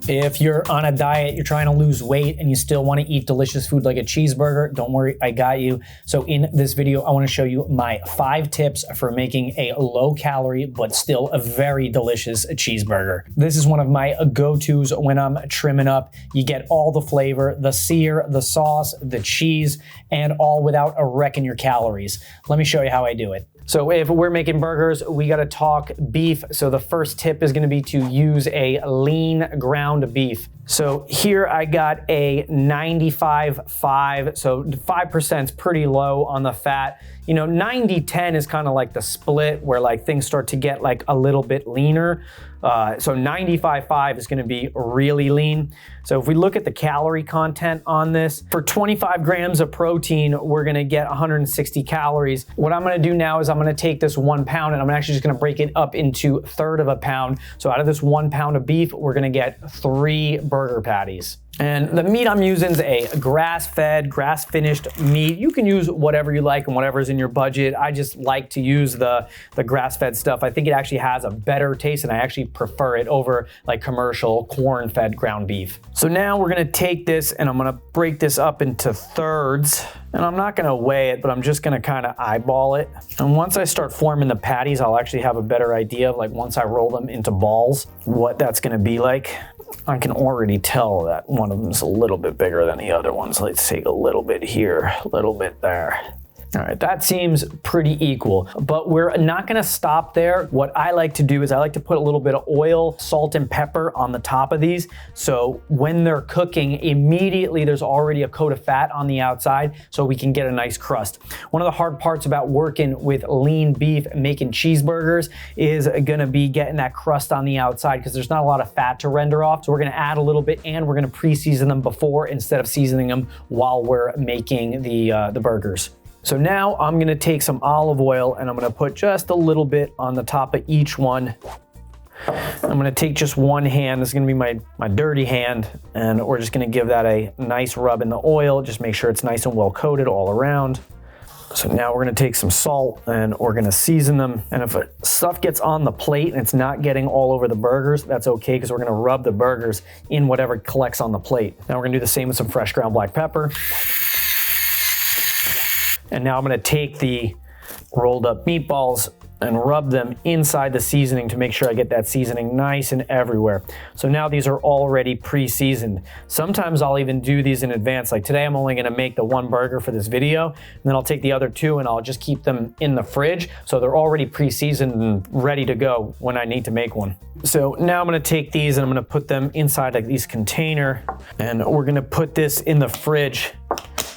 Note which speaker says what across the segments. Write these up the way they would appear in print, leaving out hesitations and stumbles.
Speaker 1: If you're on a diet, you're trying to lose weight, and you still want to eat delicious food like a cheeseburger, don't worry, I got you. So in this video, I want to show you my 5 tips for making a low-calorie but still a very delicious cheeseburger. This is one of my go-tos when I'm trimming up. You get all the flavor, the sear, the sauce, the cheese, and all without wrecking your calories. Let me show you how I do it. So if we're making burgers, we gotta talk beef. So the first tip is gonna be to use a lean ground beef. So here I got a 95.5, so 5% is pretty low on the fat. You know, 90-10 is kind of like the split where like things start to get like a little bit leaner. So 95.5 is gonna be really lean. So if we look at the calorie content on this, for 25 grams of protein, we're gonna get 160 calories. What I'm gonna do now is I'm gonna take this 1 pound and I'm actually just gonna break it up into 1/3 of a pound. So out of this 1 pound of beef, we're gonna get 3 burger patties. And the meat I'm using is a grass-fed, grass-finished meat. You can use whatever you like and whatever's in your budget. I just like to use the grass-fed stuff. I think it actually has a better taste, and I actually prefer it over like commercial corn-fed ground beef. So now we're gonna take this and I'm gonna break this up into thirds. And I'm not gonna weigh it, but I'm just gonna kind of eyeball it. And once I start forming the patties, I'll actually have a better idea of, like, once I roll them into balls, what that's gonna be like. I can already tell that one of them is a little bit bigger than the other ones. Let's take a little bit here, a little bit there. All right, that seems pretty equal, but we're not gonna stop there. What I like to do is I like to put a little bit of oil, salt, and pepper on the top of these. So when they're cooking, immediately there's already a coat of fat on the outside so we can get a nice crust. One of the hard parts about working with lean beef and making cheeseburgers is gonna be getting that crust on the outside because there's not a lot of fat to render off. So we're gonna add a little bit and we're gonna pre-season them before instead of seasoning them while we're making the burgers. So now I'm gonna take some olive oil and I'm gonna put just a little bit on the top of each one. I'm gonna take just one hand, this is gonna be my dirty hand, and we're just gonna give that a nice rub in the oil, just make sure it's nice and well coated all around. So now we're gonna take some salt and we're gonna season them. And if stuff gets on the plate and it's not getting all over the burgers, that's okay because we're gonna rub the burgers in whatever collects on the plate. Now we're gonna do the same with some fresh ground black pepper. And now I'm gonna take the rolled up meatballs and rub them inside the seasoning to make sure I get that seasoning nice and everywhere. So now these are already pre-seasoned. Sometimes I'll even do these in advance. Like today I'm only gonna make the 1 burger for this video, and then I'll take the other 2 and I'll just keep them in the fridge so they're already pre-seasoned and ready to go when I need to make one. So now I'm gonna take these and I'm gonna put them inside like this container, and we're gonna put this in the fridge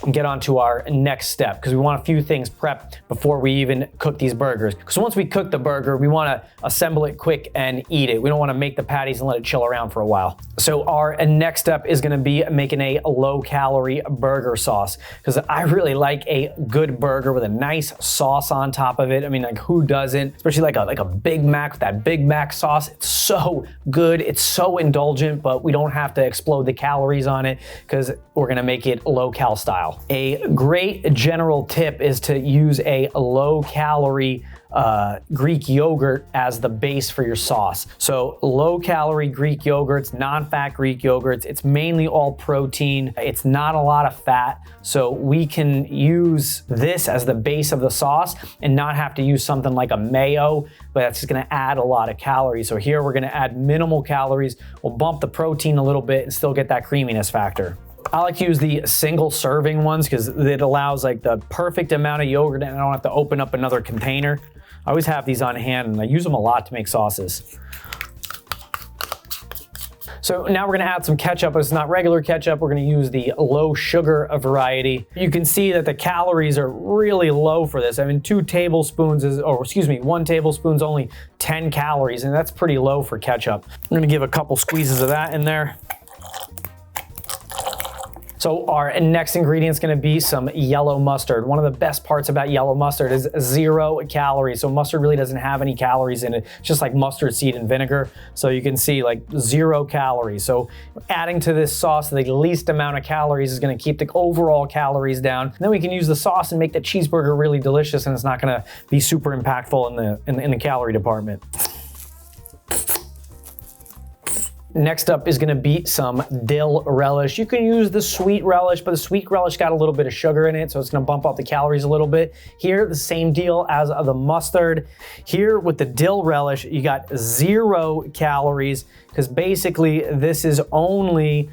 Speaker 1: and get on to our next step because we want a few things prepped before we even cook these burgers. Because once we cook the burger, we want to assemble it quick and eat it. We don't want to make the patties and let it chill around for a while. So our next step is going to be making a low-calorie burger sauce because I really like a good burger with a nice sauce on top of it. I mean, like, who doesn't? Especially like a Big Mac with that Big Mac sauce. It's so good. It's so indulgent, but we don't have to explode the calories on it because we're going to make it low-cal style. A great general tip is to use a low-calorie Greek yogurt as the base for your sauce. So low-calorie Greek yogurts, non-fat Greek yogurts, it's mainly all protein. It's not a lot of fat. So we can use this as the base of the sauce and not have to use something like a mayo, but that's just gonna add a lot of calories. So here we're gonna add minimal calories. We'll bump the protein a little bit and still get that creaminess factor. I like to use the single serving ones because it allows like the perfect amount of yogurt and I don't have to open up another container. I always have these on hand and I use them a lot to make sauces. So now we're gonna add some ketchup, but it's not regular ketchup. We're gonna use the low sugar variety. You can see that the calories are really low for this. I mean, 1 tablespoon is only 10 calories, and that's pretty low for ketchup. I'm gonna give a couple squeezes of that in there. So our next ingredient is gonna be some yellow mustard. One of the best parts about yellow mustard is 0 calories. So mustard really doesn't have any calories in it, just like mustard seed and vinegar. So you can see like 0 calories. So adding to this sauce the least amount of calories is gonna keep the overall calories down. And then we can use the sauce and make the cheeseburger really delicious, and it's not gonna be super impactful in the calorie department. Next up is gonna be some dill relish. You can use the sweet relish, but the sweet relish got a little bit of sugar in it, so it's gonna bump up the calories a little bit. Here, the same deal as the mustard. Here with the dill relish, you got 0 calories, because basically this is only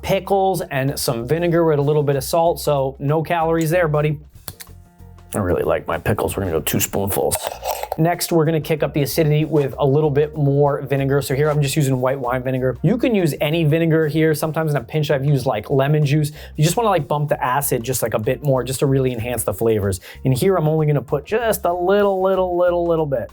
Speaker 1: pickles and some vinegar with a little bit of salt, so no calories there, buddy. I really like my pickles. We're gonna go 2 spoonfuls. Next, we're gonna kick up the acidity with a little bit more vinegar. So here I'm just using white wine vinegar. You can use any vinegar here. Sometimes in a pinch I've used like lemon juice. You just wanna like bump the acid just like a bit more, just to really enhance the flavors. And here I'm only gonna put just a little bit.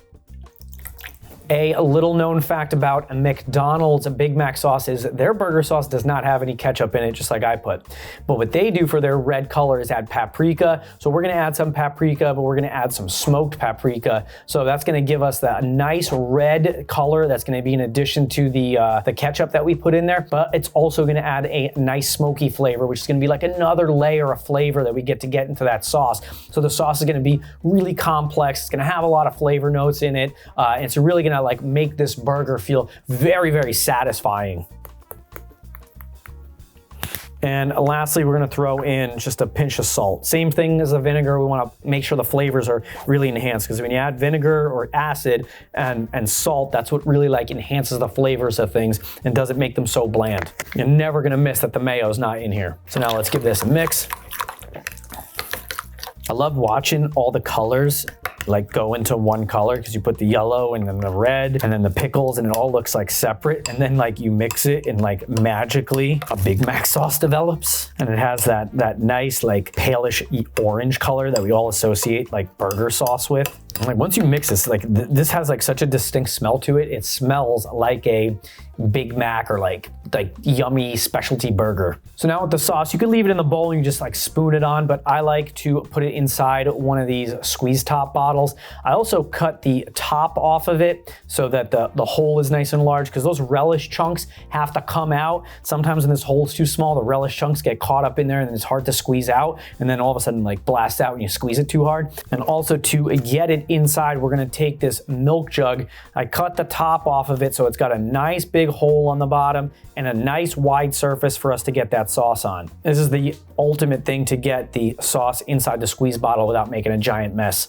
Speaker 1: A little known fact about McDonald's Big Mac sauce is their burger sauce does not have any ketchup in it, just like I put. But what they do for their red color is add paprika. So we're gonna add some paprika, but we're gonna add some smoked paprika. So that's gonna give us that nice red color that's gonna be in addition to the ketchup that we put in there. But it's also gonna add a nice smoky flavor, which is gonna be like another layer of flavor that we get into that sauce. So the sauce is gonna be really complex. It's gonna have a lot of flavor notes in it. And it's really gonna like make this burger feel very, very satisfying. And lastly, we're gonna throw in just a pinch of salt. Same thing as the vinegar. We wanna make sure the flavors are really enhanced, because when you add vinegar or acid and salt, that's what really like enhances the flavors of things and doesn't make them so bland. You're never gonna miss that the mayo is not in here. So now let's give this a mix. I love watching all the colors like go into one color, because you put the yellow and then the red and then the pickles and it all looks like separate, and then like you mix it and like magically a Big Mac sauce develops, and it has that nice like palish orange color that we all associate like burger sauce with. And like once you mix this, like this has like such a distinct smell to it. It smells like a Big Mac or like yummy specialty burger. So now with the sauce, you can leave it in the bowl and you just like spoon it on, but I like to put it inside one of these squeeze top bottles. I also cut the top off of it so that the hole is nice and large, because those relish chunks have to come out. Sometimes when this hole is too small, the relish chunks get caught up in there and it's hard to squeeze out, and then all of a sudden like blast out when you squeeze it too hard. And also to get it inside, we're gonna take this milk jug. I cut the top off of it so it's got a nice big hole on the bottom and a nice wide surface for us to get that sauce on. This is the ultimate thing to get the sauce inside the squeeze bottle without making a giant mess.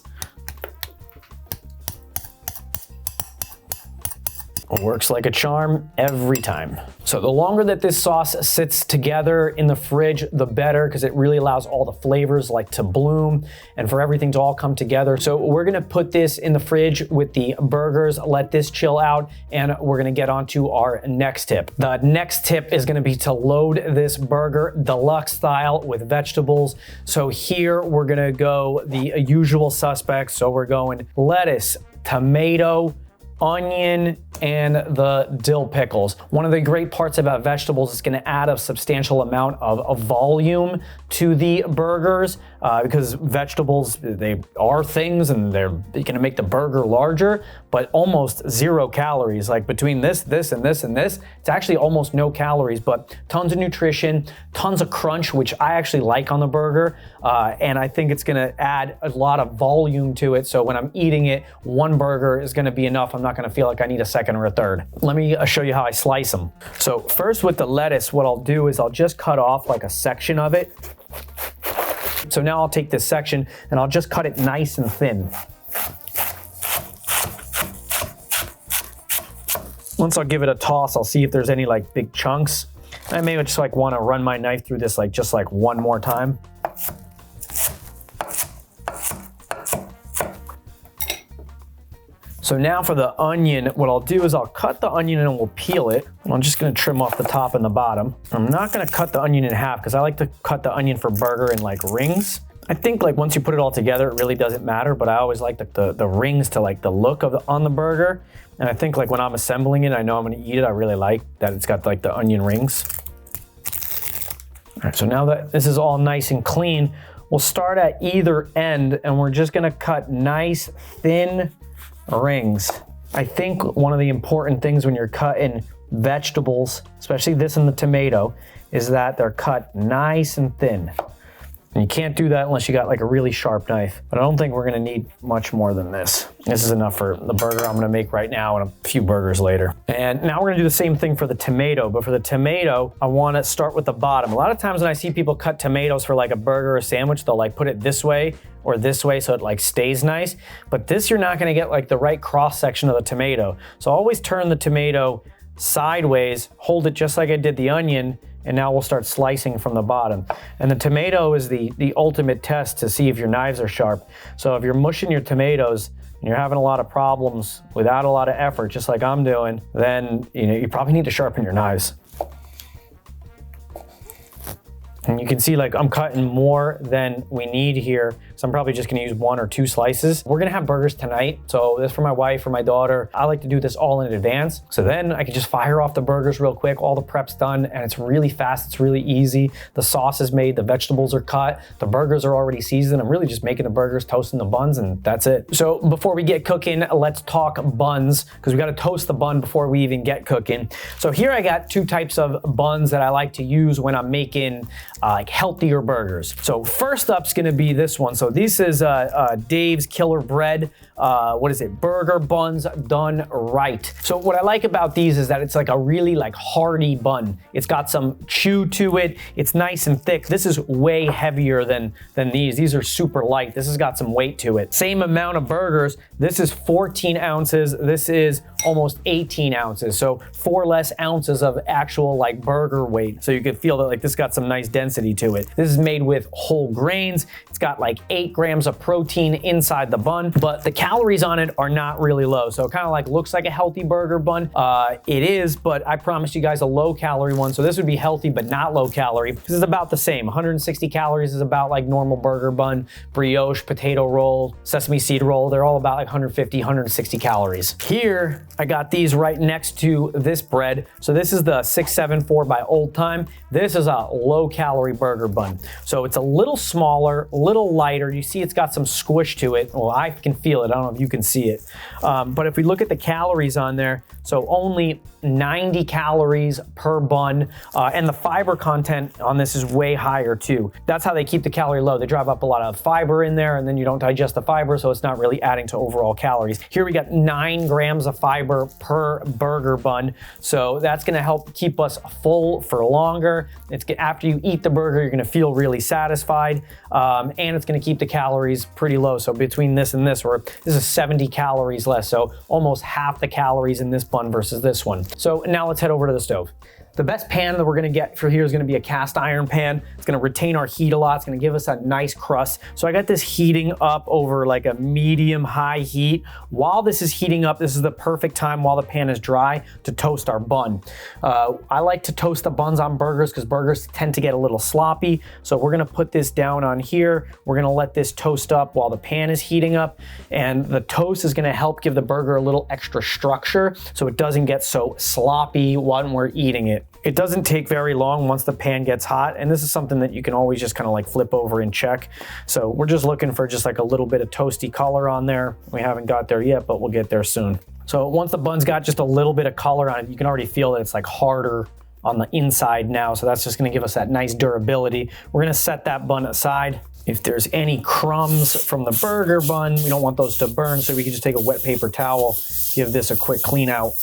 Speaker 1: Works like a charm every time. So the longer that this sauce sits together in the fridge, the better, because it really allows all the flavors like to bloom and for everything to all come together. So we're gonna put this in the fridge with the burgers, let this chill out, and we're gonna get on to our next tip. The next tip is gonna be to load this burger deluxe style with vegetables. So here we're gonna go the usual suspects. So we're going lettuce, tomato, onion, and the dill pickles. One of the great parts about vegetables is gonna add a substantial amount of volume to the burgers, because vegetables, they are things and they're gonna make the burger larger, but almost 0 calories. Like between this, and this, it's actually almost no calories, but tons of nutrition, tons of crunch, which I actually like on the burger, and I think it's gonna add a lot of volume to it, so when I'm eating it, one burger is gonna be enough. I'm not gonna feel like I need a second or a third. Let me show you how I slice them. So first with the lettuce, what I'll do is I'll just cut off like a section of it. So now I'll take this section and I'll just cut it nice and thin. Once I'll give it a toss, I'll see if there's any like big chunks. I may just like want to run my knife through this like just like one more time. So now for the onion, what I'll do is I'll cut the onion and we'll peel it. I'm just gonna trim off the top and the bottom. I'm not gonna cut the onion in half because I like to cut the onion for burger in like rings. I think like once you put it all together, it really doesn't matter, but I always like the rings to like the look of on the burger. And I think like when I'm assembling it, I know I'm gonna eat it, I really like that it's got like the onion rings. All right, so now that this is all nice and clean, we'll start at either end and we're just gonna cut nice, thin rings. I think one of the important things when you're cutting vegetables, especially this and the tomato, is that they're cut nice and thin. And you can't do that unless you got like a really sharp knife. But I don't think we're gonna need much more than this. This is enough for the burger I'm gonna make right now and a few burgers later. And now we're gonna do the same thing for the tomato, but for the tomato, I wanna start with the bottom. A lot of times when I see people cut tomatoes for like a burger or a sandwich, they'll like put it this way or this way so it like stays nice. But this, you're not gonna get like the right cross section of the tomato. So always turn the tomato sideways, hold it just like I did the onion, and now we'll start slicing from the bottom. And the tomato is the ultimate test to see if your knives are sharp. So if you're mushing your tomatoes and you're having a lot of problems without a lot of effort, just like I'm doing, then you probably need to sharpen your knives. And you can see like I'm cutting more than we need here. So I'm probably just gonna use 1 or 2 slices. We're gonna have burgers tonight. So this is for my wife or my daughter. I like to do this all in advance. So then I can just fire off the burgers real quick. All the prep's done and it's really fast. It's really easy. The sauce is made, the vegetables are cut, the burgers are already seasoned. I'm really just making the burgers, toasting the buns, and that's it. So before we get cooking, let's talk buns, because we gotta toast the bun before we even get cooking. So here I got 2 types of buns that I like to use when I'm making like healthier burgers. So first up's gonna be this one. So this is Dave's Killer Bread. What is it? Burger buns done right. So what I like about these is that it's like a really like hearty bun. It's got some chew to it. It's nice and thick. This is way heavier than these. These are super light. This has got some weight to it. Same amount of burgers. This is 14 ounces. This is almost 18 ounces. So 4 less ounces of actual like burger weight. So you can feel that like this got some nice density to it. This is made with whole grains. It's got like 8 grams of protein inside the bun, but the calories on it are not really low. So it kind of like looks like a healthy burger bun. It is, but I promised you guys a low calorie one. So this would be healthy, but not low calorie. This is about the same. 160 calories is about like normal burger bun, brioche, potato roll, sesame seed roll. They're all about like 150, 160 calories. Here, I got these right next to this bread. So this is the 674 by Old Time. This is a low calorie burger bun. So it's a little smaller, a little lighter. You see it's got some squish to it. Well, I can feel it. I don't know if you can see it. But if we look at the calories on there, so only 90 calories per bun. And the fiber content on this is way higher too. That's how they keep the calorie low. They drive up a lot of fiber in there and then you don't digest the fiber, so it's not really adding to overall calories. Here we got 9 grams of fiber per burger bun. So that's gonna help keep us full for longer. After you eat the burger, you're gonna feel really satisfied. And it's gonna keep the calories pretty low. So between this and this is 70 calories less. So almost half the calories in this bun versus this one. So now let's head over to the stove. The best pan that we're gonna get for here is gonna be a cast iron pan. It's gonna retain our heat a lot. It's gonna give us a nice crust. So I got this heating up over like a medium high heat. While this is heating up, this is the perfect time while the pan is dry to toast our bun. I like to toast the buns on burgers because burgers tend to get a little sloppy. So we're gonna put this down on here. We're gonna let this toast up while the pan is heating up. And the toast is gonna help give the burger a little extra structure so it doesn't get so sloppy when we're eating it. It doesn't take very long once the pan gets hot, and this is something that you can always just kind of like flip over and check. So we're just looking for just like a little bit of toasty color on there. We haven't got there yet, but we'll get there soon. So once the bun's got just a little bit of color on it, you can already feel that it's like harder on the inside now. So that's just gonna give us that nice durability. We're gonna set that bun aside. If there's any crumbs from the burger bun, we don't want those to burn, so we can just take a wet paper towel, give this a quick clean out.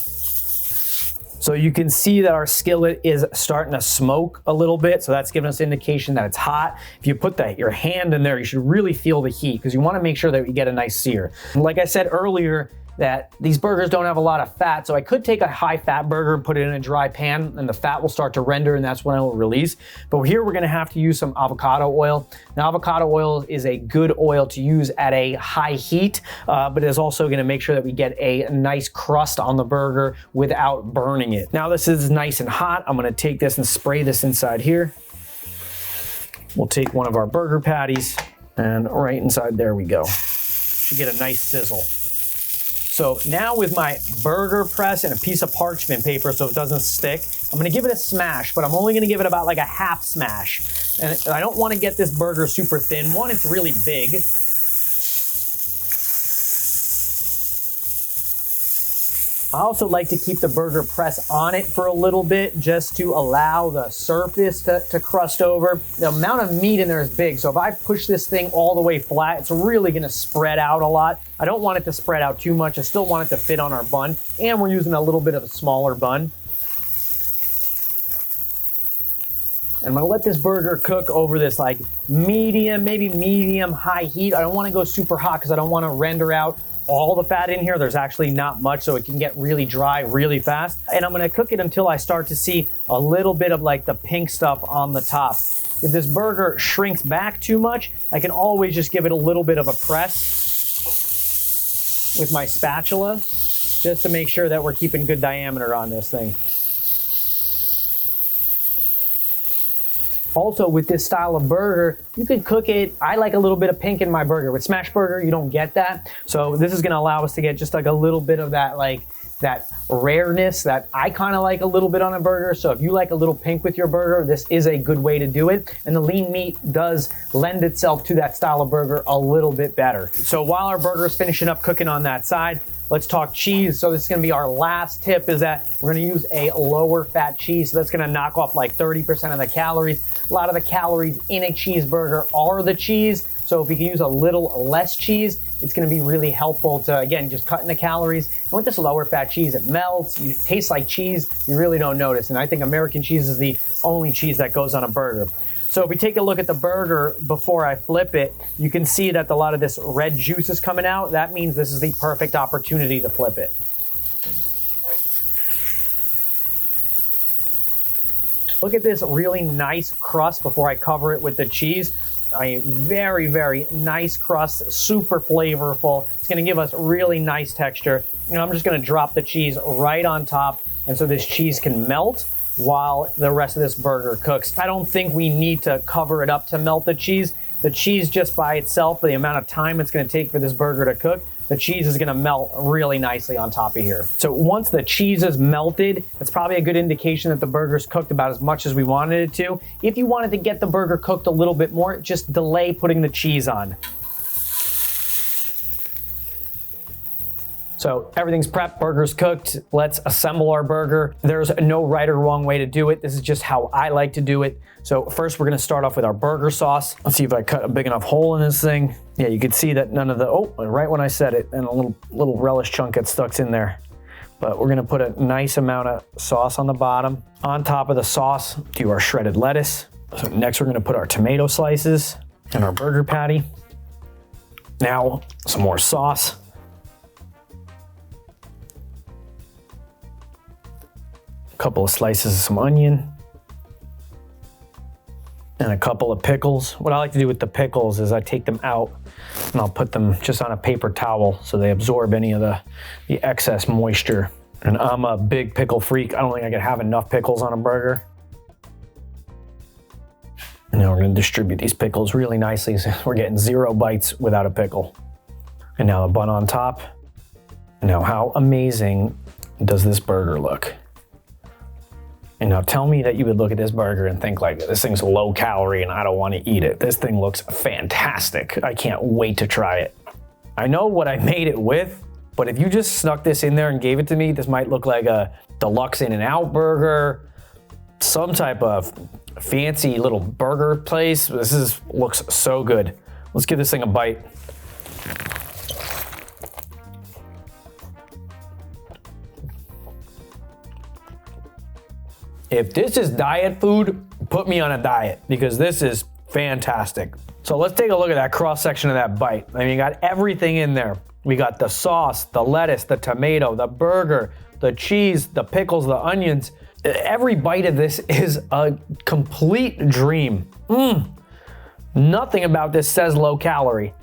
Speaker 1: So you can see that our skillet is starting to smoke a little bit. So that's giving us indication that it's hot. If you put your hand in there, you should really feel the heat because you want to make sure that you get a nice sear. And like I said earlier, that these burgers don't have a lot of fat. So I could take a high fat burger and put it in a dry pan and the fat will start to render and that's when it will release. But here we're gonna have to use some avocado oil. Now avocado oil is a good oil to use at a high heat, but it is also gonna make sure that we get a nice crust on the burger without burning it. Now this is nice and hot. I'm gonna take this and spray this inside here. We'll take one of our burger patties and right inside there we go. Should get a nice sizzle. So now with my burger press and a piece of parchment paper so it doesn't stick, I'm gonna give it a smash, but I'm only gonna give it about like a half smash. And I don't wanna get this burger super thin. One, it's really big. I also like to keep the burger press on it for a little bit just to allow the surface to crust over. The amount of meat in there is big, so if I push this thing all the way flat, it's really gonna spread out a lot. I don't want it to spread out too much. I still want it to fit on our bun, and we're using a little bit of a smaller bun. And I'm gonna let this burger cook over this like medium, maybe medium high heat. I don't wanna go super hot because I don't wanna render out all the fat in here. There's actually not much, so it can get really dry really fast. And I'm gonna cook it until I start to see a little bit of like the pink stuff on the top. If this burger shrinks back too much, I can always just give it a little bit of a press with my spatula, just to make sure that we're keeping good diameter on this thing. Also, with this style of burger, you can cook it. I like a little bit of pink in my burger. With Smashburger, you don't get that. So this is gonna allow us to get just like a little bit of that, like that rareness that I kind of like a little bit on a burger. So if you like a little pink with your burger, this is a good way to do it. And the lean meat does lend itself to that style of burger a little bit better. So while our burger is finishing up cooking on that side, let's talk cheese. So this is gonna be our last tip, is that we're gonna use a lower fat cheese. So that's gonna knock off like 30% of the calories. A lot of the calories in a cheeseburger are the cheese. So if we can use a little less cheese, it's gonna be really helpful to, again, just cutting the calories. And with this lower fat cheese, it melts, it tastes like cheese, you really don't notice. And I think American cheese is the only cheese that goes on a burger. So if we take a look at the burger before I flip it, you can see that a lot of this red juice is coming out. That means this is the perfect opportunity to flip it. Look at this really nice crust before I cover it with the cheese. A very, very nice crust, super flavorful. It's gonna give us really nice texture. And I'm just gonna drop the cheese right on top, and so this cheese can melt while the rest of this burger cooks. I don't think we need to cover it up to melt the cheese. The cheese just by itself, for the amount of time it's gonna take for this burger to cook, the cheese is gonna melt really nicely on top of here. So once the cheese is melted, that's probably a good indication that the burger's cooked about as much as we wanted it to. If you wanted to get the burger cooked a little bit more, just delay putting the cheese on. So everything's prepped, burger's cooked. Let's assemble our burger. There's no right or wrong way to do it. This is just how I like to do it. So first we're gonna start off with our burger sauce. Let's see if I cut a big enough hole in this thing. Yeah, you can see that none of the, oh, right when I said it, and a little relish chunk gets stuck in there. But we're gonna put a nice amount of sauce on the bottom. On top of the sauce, do our shredded lettuce. So next we're gonna put our tomato slices and our burger patty. Now, some more sauce. Couple of slices of some onion, and a couple of pickles. What I like to do with the pickles is I take them out and I'll put them just on a paper towel so they absorb any of the excess moisture. And I'm a big pickle freak. I don't think I could have enough pickles on a burger. And now we're gonna distribute these pickles really nicely so we're getting 0 bites without a pickle. And now a bun on top. And now how amazing does this burger look? And now tell me that you would look at this burger and think like, this thing's low calorie and I don't want to eat it. This thing looks fantastic. I can't wait to try it. I know what I made it with, but if you just snuck this in there and gave it to me, this might look like a deluxe In-N-Out burger, some type of fancy little burger place. This looks so good. Let's give this thing a bite. If this is diet food, put me on a diet because this is fantastic. So let's take a look at that cross section of that bite. I mean, you got everything in there. We got the sauce, the lettuce, the tomato, the burger, the cheese, the pickles, the onions. Every bite of this is a complete dream. Nothing about this says low calorie.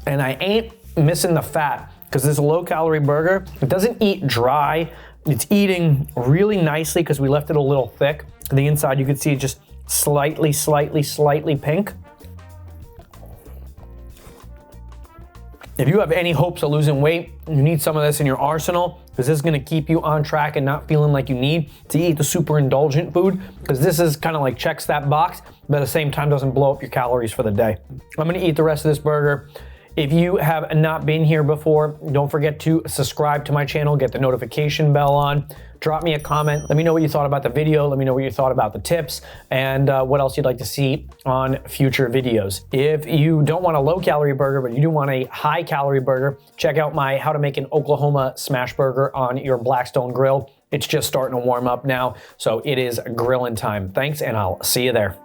Speaker 1: And I ain't missing the fat because this low calorie burger, it doesn't eat dry. It's eating really nicely because we left it a little thick. The inside you can see just slightly pink. If you have any hopes of losing weight, you need some of this in your arsenal because this is gonna keep you on track and not feeling like you need to eat the super indulgent food because this is kind of like checks that box, but at the same time doesn't blow up your calories for the day. I'm gonna eat the rest of this burger. If you have not been here before, don't forget to subscribe to my channel, get the notification bell on, drop me a comment. Let me know what you thought about the video. Let me know what you thought about the tips and what else you'd like to see on future videos. If you don't want a low-calorie burger, but you do want a high-calorie burger, check out my How to Make an Oklahoma Smashburger on your Blackstone grill. It's just starting to warm up now, so it is grilling time. Thanks, and I'll see you there.